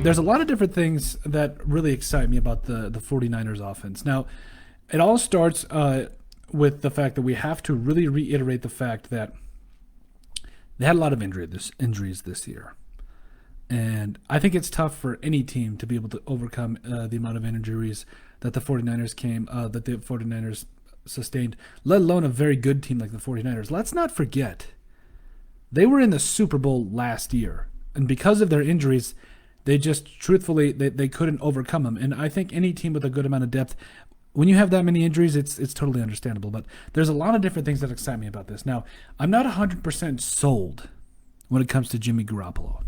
there's a lot of different things that really excite me about the 49ers offense. Now, it all starts with the fact that we have to really reiterate the fact that they had a lot of injuries this year. And I think it's tough for any team to be able to overcome the amount of injuries that the 49ers sustained, let alone a very good team like the 49ers. Let's not forget, they were in the Super Bowl last year. And because of their injuries, they just truthfully, they couldn't overcome them. And I think any team with a good amount of depth, when you have that many injuries, it's totally understandable. But there's a lot of different things that excite me about this. Now, I'm not 100% sold when it comes to Jimmy Garoppolo.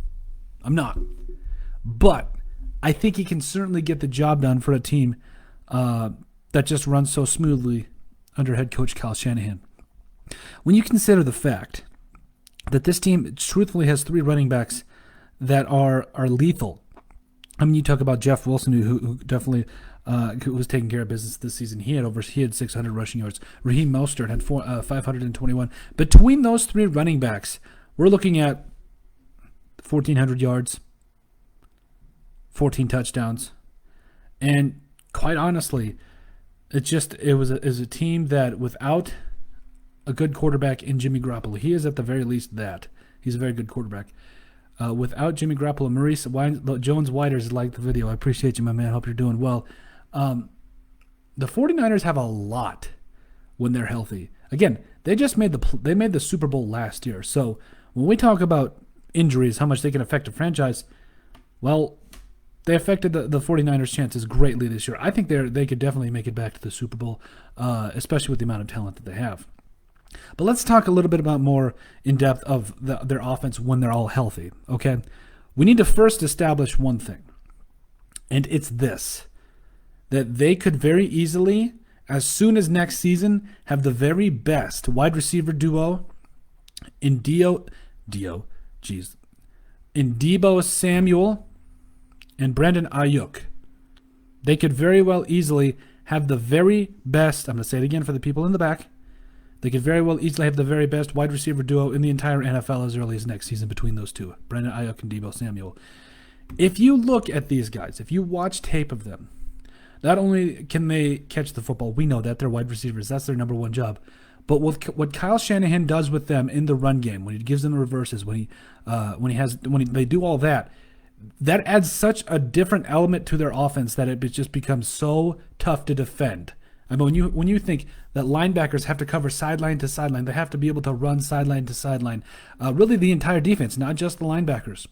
I'm not. But I think he can certainly get the job done for a team that just runs so smoothly under head coach Kyle Shanahan. When you consider the fact that this team truthfully has 3 running backs that are lethal. I mean, you talk about Jeff Wilson, who definitely who was taking care of business this season. He had 600 rushing yards. Raheem Mostert had 521. Between those 3 running backs, we're looking at 1,400 yards, 14 touchdowns, and quite honestly, it was a team that without a good quarterback in Jimmy Garoppolo, he is at the very least that. He's a very good quarterback. Without Jimmy Garoppolo, Maurice Jones-Whiters liked the video. I appreciate you, my man. Hope you're doing well. The 49ers have a lot when they're healthy. Again, they just made the Super Bowl last year. So when we talk about injuries, how much they can affect a franchise, well, they affected the 49ers' chances greatly this year. I think they could definitely make it back to the Super Bowl, especially with the amount of talent that they have. But let's talk a little bit about more in depth of their offense when they're all healthy, okay? We need to first establish one thing, and it's this, that they could very easily, as soon as next season, have the very best wide receiver duo in Deebo Samuel and Brandon Aiyuk. They could very well easily have the very best, I'm going to say it again for the people in the back, they could very well easily have the very best wide receiver duo in the entire NFL as early as next season between those two, Brandon Aiyuk and Deebo Samuel. If you look at these guys, if you watch tape of them, not only can they catch the football, we know that they're wide receivers, that's their number one job, but what Kyle Shanahan does with them in the run game, when he gives them the reverses, when they do all that, that adds such a different element to their offense that it just becomes so tough to defend. I mean, when you think that linebackers have to cover sideline to sideline, they have to be able to run sideline to sideline, really the entire defense, not just the linebackers.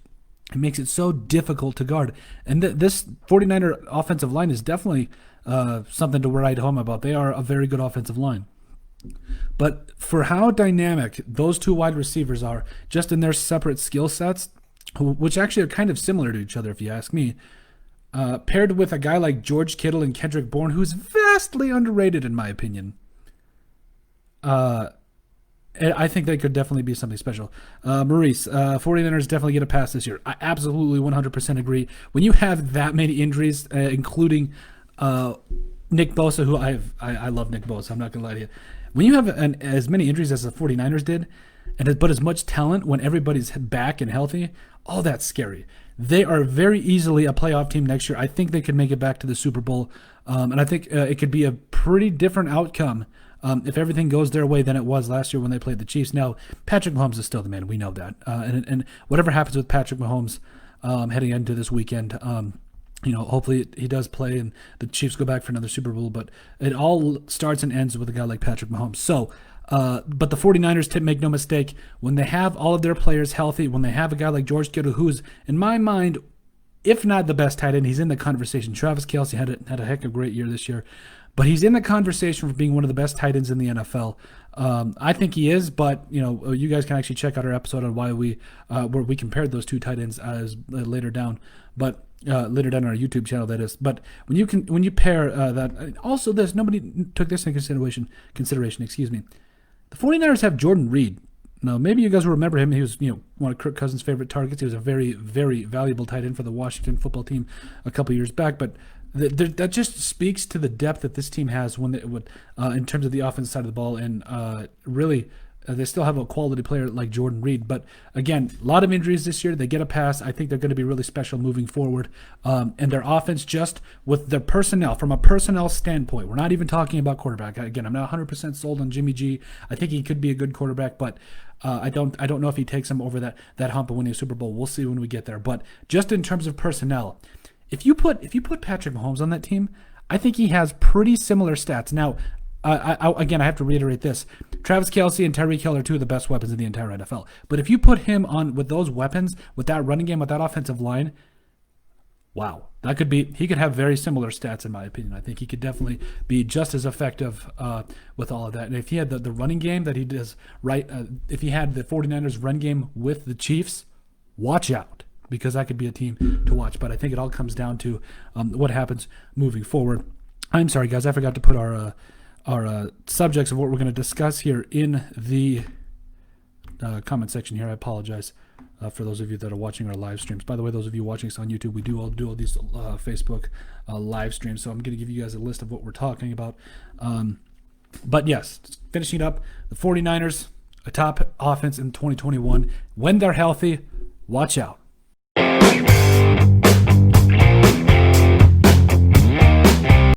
It makes it so difficult to guard. And this 49er offensive line is definitely something to write home about. They are a very good offensive line. But for how dynamic those 2 wide receivers are, just in their separate skill sets, which actually are kind of similar to each other if you ask me, paired with a guy like George Kittle and Kendrick Bourne, who's vastly underrated in my opinion, I think they could definitely be something special. Maurice, 49ers definitely get a pass this year. I absolutely 100% agree. When you have that many injuries, including Nick Bosa, who I love Nick Bosa, I'm not going to lie to you. When you have as many injuries as the 49ers did, but as much talent when everybody's back and healthy, oh, that's scary. They are very easily a playoff team next year. I think they could make it back to the Super Bowl, and I think it could be a pretty different outcome if everything goes their way than it was last year when they played the Chiefs. Now, Patrick Mahomes is still the man. We know that. And whatever happens with Patrick Mahomes heading into this weekend, hopefully he does play and the Chiefs go back for another Super Bowl. But it all starts and ends with a guy like Patrick Mahomes. So, but the 49ers, make no mistake, when they have all of their players healthy, when they have a guy like George Kittle, who's, in my mind, if not the best tight end, he's in the conversation. Travis Kelce had a heck of a great year this year. But he's in the conversation for being one of the best tight ends in the NFL. I think he is, but you guys can actually check out our episode on why where we compared those 2 tight ends as later down. But later down on our YouTube channel, that is. But when you pair that, also this, nobody took this into consideration. Excuse me. The 49ers have Jordan Reed. Now, maybe you guys will remember him. He was, one of Kirk Cousins' favorite targets. He was a very, very valuable tight end for the Washington football team a couple years back. But that just speaks to the depth that this team has in terms of the offensive side of the ball, and really They still have a quality player like Jordan Reed. But again, a lot of injuries this year. They get a pass. I think they're going to be really special moving forward. And their offense, just with their personnel, from a personnel standpoint, we're not even talking about quarterback. Again, I'm not 100% sold on Jimmy G. I think he could be a good quarterback, but I don't know if he takes them over that hump of winning a Super Bowl. We'll see when we get there. But just in terms of personnel, if you put Patrick Mahomes on that team, I think he has pretty similar stats. Now, again, I have to reiterate this. Travis Kelce and Tyreek Hill are two of the best weapons in the entire NFL. But if you put him on with those weapons, with that running game, with that offensive line, wow, he could have very similar stats in my opinion. I think he could definitely be just as effective with all of that. And if he had the running game that he does right, if he had the 49ers run game with the Chiefs, watch out, because that could be a team to watch. But I think it all comes down to what happens moving forward. I'm sorry, guys, I forgot to put our subjects of what we're going to discuss here in the comment section here. I apologize for those of you that are watching our live streams. By the way, those of you watching us on YouTube, we do all these Facebook live streams, so I'm going to give you guys a list of what we're talking about. But yes, finishing up, the 49ers, a top offense in 2021. When they're healthy, watch out.